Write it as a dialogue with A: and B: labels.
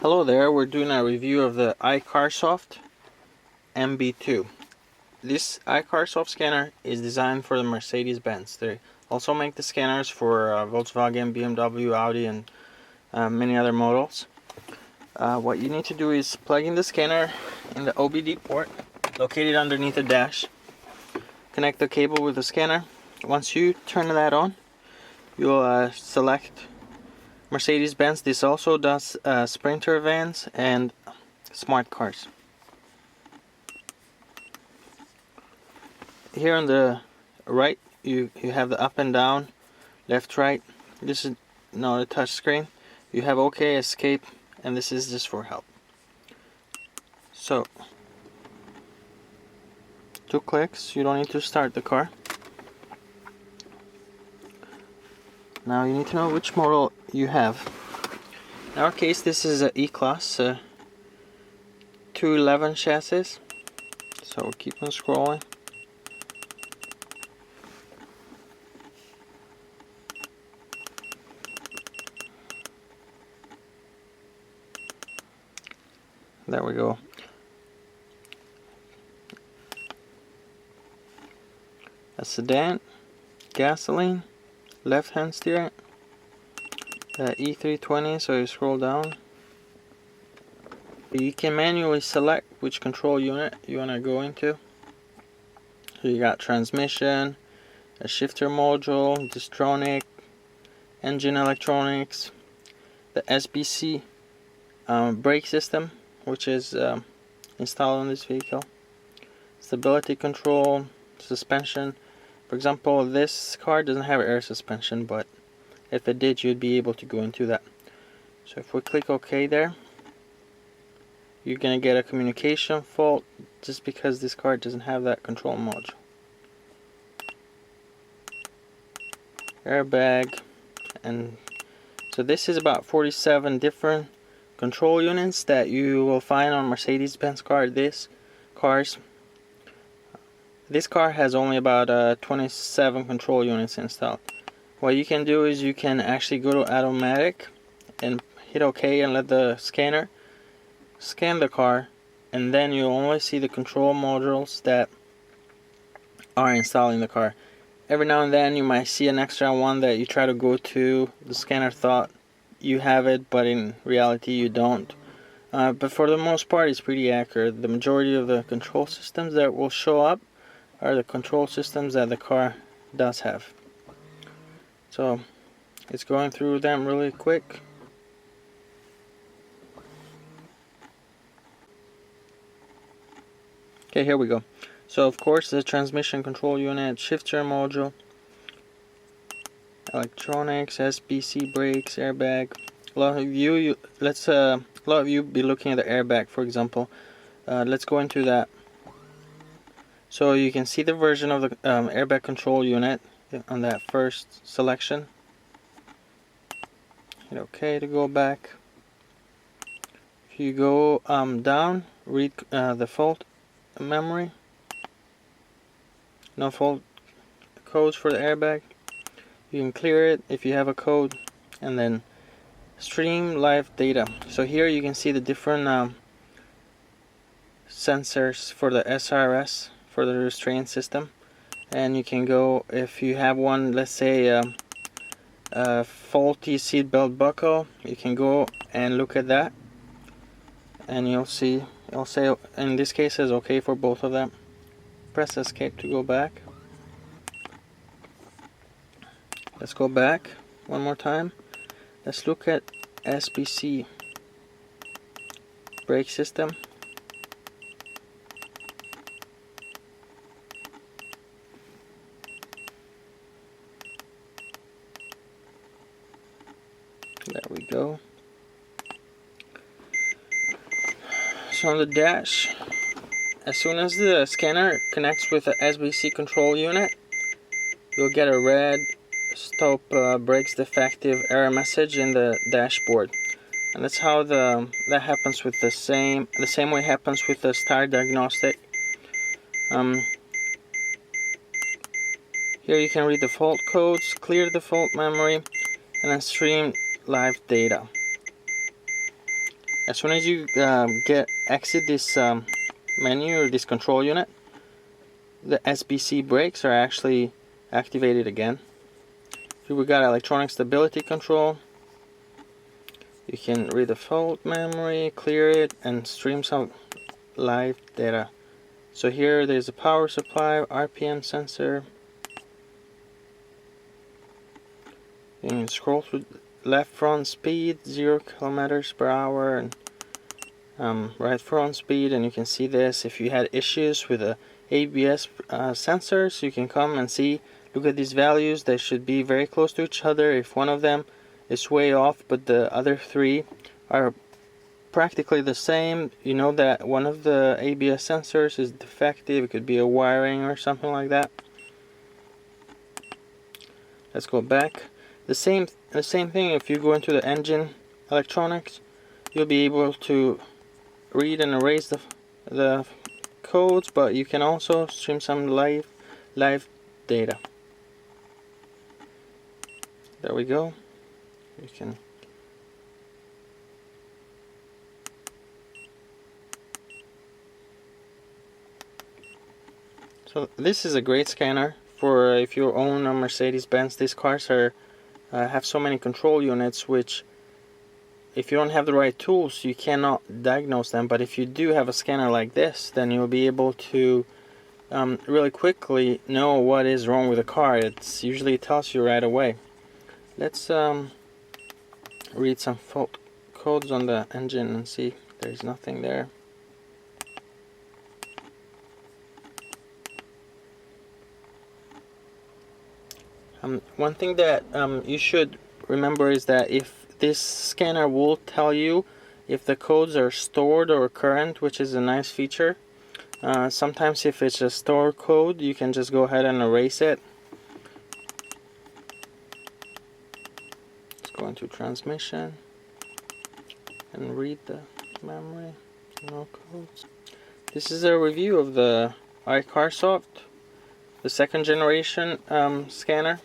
A: Hello there, we're doing a review of the iCarsoft MB2. This iCarsoft scanner is designed for the Mercedes-Benz. They also make the scanners for Volkswagen, BMW, Audi, and many other models. What you need to do is plug in the scanner in the OBD port located underneath the dash. Connect the cable with the scanner. Once you turn that on, you'll select Mercedes-Benz. This also does Sprinter vans and smart cars. Here on the right, you have the up and down, left, right. This is not a touch screen. You have OK, escape, and this is just for help. So, 2 clicks, you don't need to start the car. Now you need to know which model you have. In our case, this is an E-Class 211 chassis. So we'll keep on scrolling. There we go. A sedan, gasoline, left hand steering, E320, so you scroll down. You can manually select which control unit you want to go into. So you got transmission, a shifter module, distronic, engine electronics, the SBC brake system, which is installed on this vehicle, stability control, suspension. For example, this car doesn't have air suspension, but if it did, you'd be able to go into that. So if we click OK there, you're going to get a communication fault just because this car doesn't have that control module. Airbag, and so this is about 47 different control units that you will find on Mercedes-Benz cars. This car has only about 27 control units installed. What you can do is you can actually go to automatic and hit OK and let the scanner scan the car, and then you'll only see the control modules that are installed in the car. Every now and then you might see an extra one that you try to go to. The scanner thought you have it, but in reality you don't. But for the most part, it's pretty accurate. The majority of the control systems that will show up are the control systems that the car does have. So it's going through them really quick. Okay, here we go. So of course the transmission control unit, shifter module, electronics, SBC brakes, airbag. A lot of you be looking at the airbag, for example. Let's go into that. So you can see the version of the airbag control unit on that first selection. Hit OK to go back. If you go down, read the fault memory. No fault codes for the airbag. You can clear it if you have a code, and then stream live data. So here you can see the different sensors for the SRS, for the restraint system, and you can go, if you have one, let's say a faulty seat belt buckle, you can go and look at that, and you'll see, it'll say in this case it's okay for both of them. Press escape to go back. Let's go back one more time. Let's look at SBC brake system. There we go. So on the dash, as soon as the scanner connects with the SBC control unit, you'll get a red stop brakes defective error message in the dashboard, and that's how that happens with the same way it happens with the Star Diagnostic. Here you can read the fault codes, clear the fault memory, and then stream live data. as soon as you exit this menu or this control unit, the SBC brakes are actually activated again. Here we got electronic stability control. You can read the fault memory, clear it, and stream some live data. So here there's a power supply, RPM sensor. You can scroll through left front speed, 0 kilometers per hour, and right front speed, and you can see this. If you had issues with the ABS sensors, you can come and see, look at these values. They should be very close to each other. If one of them is way off but the other three are practically the same, you know that one of the ABS sensors is defective. It could be a wiring or something like that. Let's go back. The same thing, if you go into the engine electronics, you'll be able to read and erase the codes, but you can also stream some live data. There we go. You can so this is a great scanner for if you own a Mercedes-Benz. These cars are have so many control units, which if you don't have the right tools you cannot diagnose them, but if you do have a scanner like this, then you'll be able to really quickly know what is wrong with the car. It usually tells you right away. Let's read some fault codes on the engine and see if there's nothing there. One thing that you should remember is that if this scanner will tell you if the codes are stored or current, which is a nice feature. Sometimes if it's a stored code, you can just go ahead and erase it. Let's go into transmission and read the memory. No codes. This is a review of the iCarsoft, the second generation scanner.